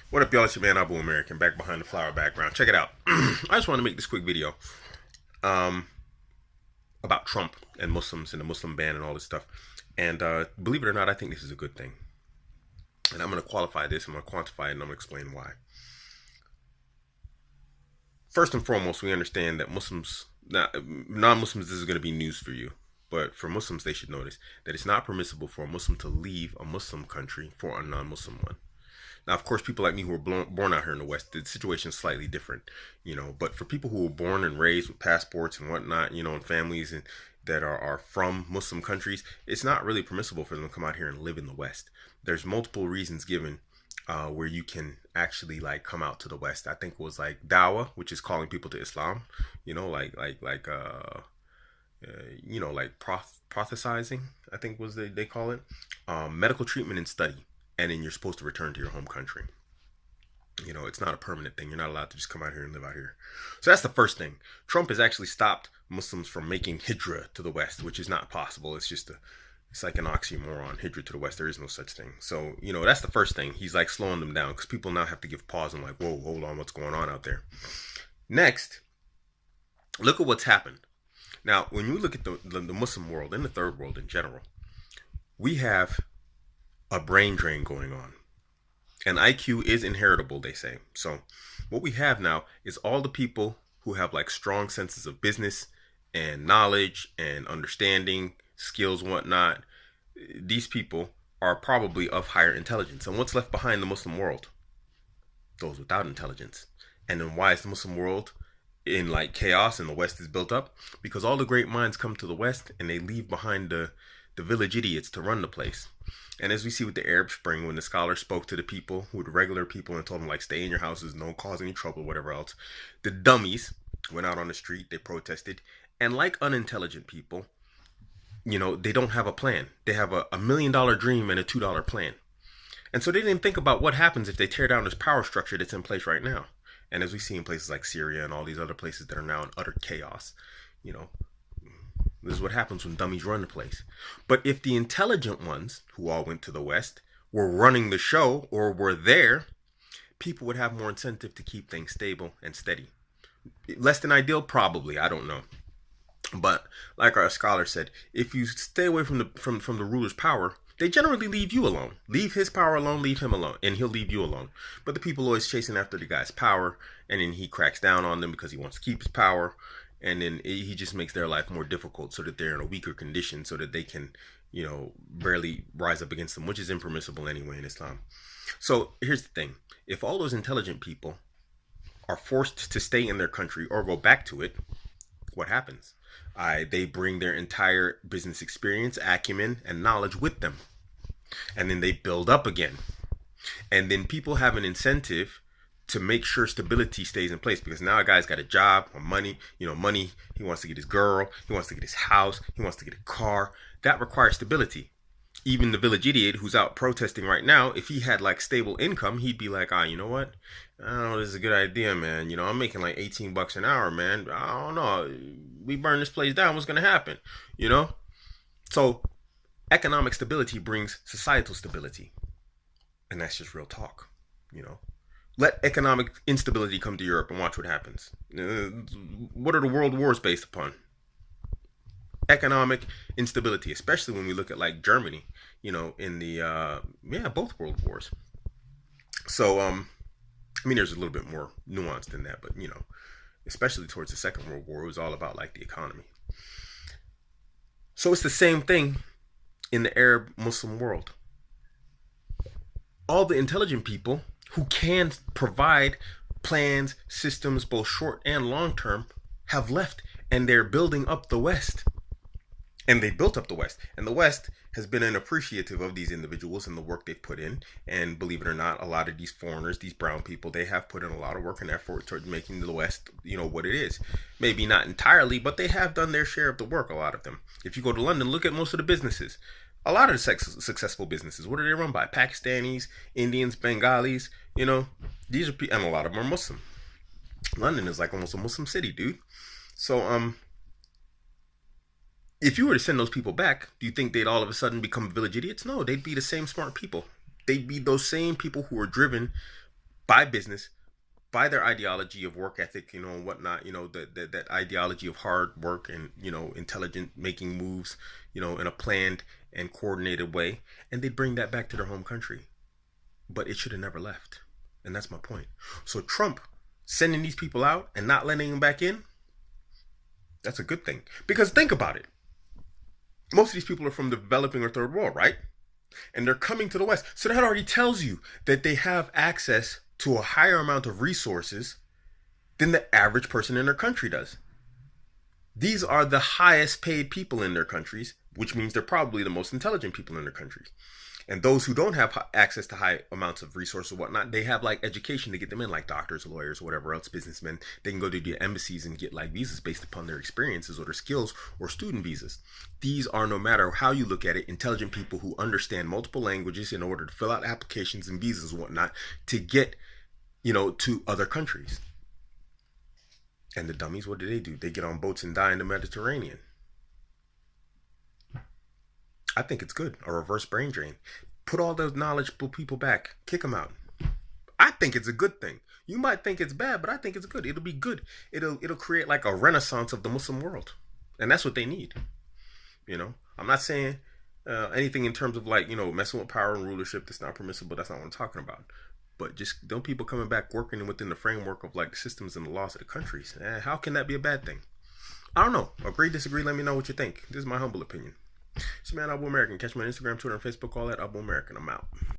What up, y'all? It's your man Abuamerican, back behind the flower background. Check it out. I just want to make this quick video um, about Trump and Muslims and the Muslim ban and all this stuff. And believe it or not, I think this is a good thing. And I'm going to qualify this, I'm going to quantify it, and I'm going to explain why. First and foremost, we understand that Muslims, non-Muslims, this is going to be news for you. But for Muslims, they should notice that it's not permissible for a Muslim to leave a Muslim country for a non-Muslim one. Now, of course, people like me who were born out here in the West, the situation is slightly different, But for people who were born and raised with passports and whatnot, and families that are from Muslim countries, it's not really permissible for them to come out here and live in the West. There's multiple reasons given where you can actually like come out to the West. I think it was like dawah, which is calling people to Islam, prophesizing, I think was they call it, medical treatment and study, and then you're supposed to return to your home country. It's not a permanent thing. You're not allowed to just come out here and live out here. So that's the first thing. Trump has actually stopped Muslims from making hijrah to the West, which is not possible. It's like an oxymoron, hijrah to the West. There is no such thing. So, that's the first thing. He's like slowing them down because people now have to give pause and like, whoa, hold on, what's going on out there? Next, look at what's happened. Now, when you look at the Muslim world and the third world in general, we have a brain drain going on. And IQ is inheritable, they say. So what we have now is all the people who have like strong senses of business and knowledge and understanding, skills, whatnot. These people are probably of higher intelligence. And what's left behind the Muslim world? Those without intelligence. And then why is the Muslim world in like chaos and the West is built up? Because all the great minds come to the West and they leave behind the village idiots to run the place. And as we see with the Arab Spring, when the scholars spoke to the people, who were the regular people, and told them like, stay in your houses, don't cause any trouble, whatever else, the dummies went out on the street, they protested, and like unintelligent people, they don't have a plan. They have a $1 million dream and a $2 plan. And so they didn't think about what happens if they tear down this power structure that's in place right now. And as we see in places like Syria and all these other places that are now in utter chaos, this is what happens when dummies run the place. But if the intelligent ones, who all went to the West, were running the show or were there, people would have more incentive to keep things stable and steady. Less than ideal, probably. I don't know. But like our scholar said, if you stay away from the ruler's power, they generally leave you alone. Leave his power alone, leave him alone, and he'll leave you alone. But the people always chasing after the guy's power, and then he cracks down on them because he wants to keep his power. And then he just makes their life more difficult so that they're in a weaker condition so that they can, barely rise up against them, which is impermissible anyway in Islam. So here's the thing. If all those intelligent people are forced to stay in their country or go back to it, what happens? They bring their entire business experience, acumen, and knowledge with them. And then they build up again. And then people have an incentive to make sure stability stays in place, because now a guy's got a job or money, money. He wants to get his girl, he wants to get his house, he wants to get a car. That requires stability. Even the village idiot who's out protesting right now, if he had like stable income, he'd be like, you know what? I don't know, this is a good idea, man. I'm making like $18 an hour, man. I don't know. We burn this place down, what's gonna happen? So economic stability brings societal stability. And that's just real talk, Let economic instability come to Europe and watch what happens. What are the world wars based upon? Economic instability, especially when we look at like Germany, in the, both world wars. So, there's a little bit more nuance than that, but, especially towards the Second World War, it was all about like the economy. So it's the same thing in the Arab Muslim world. All the intelligent people who can provide plans, systems, both short and long term, have left, and they're building up the West. And they built up the West. And the West has been appreciative of these individuals and the work they've put in. And believe it or not, a lot of these foreigners, these brown people, they have put in a lot of work and effort towards making the West, what it is. Maybe not entirely, but they have done their share of the work, a lot of them. If you go to London, look at most of the businesses. A lot of the successful businesses, what are they run by? Pakistanis, Indians, Bengalis, these are people, and a lot of them are Muslim. London is like almost a Muslim city, dude. So, if you were to send those people back, do you think they'd all of a sudden become village idiots? No, they'd be the same smart people. They'd be those same people who are driven by business, by their ideology of work ethic, and whatnot, that ideology of hard work and, intelligent making moves, in a planned and coordinated way, and they bring that back to their home country. But it should have never left. And that's my point. So Trump sending these people out and not letting them back in, that's a good thing. Because think about it. Most of these people are from the developing or third world, right? And they're coming to the West. So that already tells you that they have access to a higher amount of resources than the average person in their country does. These are the highest paid people in their countries, which means they're probably the most intelligent people in their countries. And those who don't have access to high amounts of resources or whatnot, they have like education to get them in, like doctors, lawyers, whatever else, businessmen. They can go to the embassies and get like visas based upon their experiences or their skills, or student visas. These are, no matter how you look at it, intelligent people who understand multiple languages in order to fill out applications and visas and whatnot to get, to other countries. And the dummies, what do? They get on boats and die in the Mediterranean. I think it's good. A reverse brain drain. Put all those knowledgeable people back. Kick them out. I think it's a good thing. You might think it's bad, but I think it's good. It'll be good. It'll create like a renaissance of the Muslim world. And that's what they need. I'm not saying anything in terms of like, messing with power and rulership. That's not permissible. That's not what I'm talking about. But just don't people coming back working within the framework of like the systems and the laws of the countries. How can that be a bad thing? I don't know. Agree, disagree. Let me know what you think. This is my humble opinion. It's your man, Abuamerican. Catch me on Instagram, Twitter, and Facebook. All that Abuamerican. I'm out.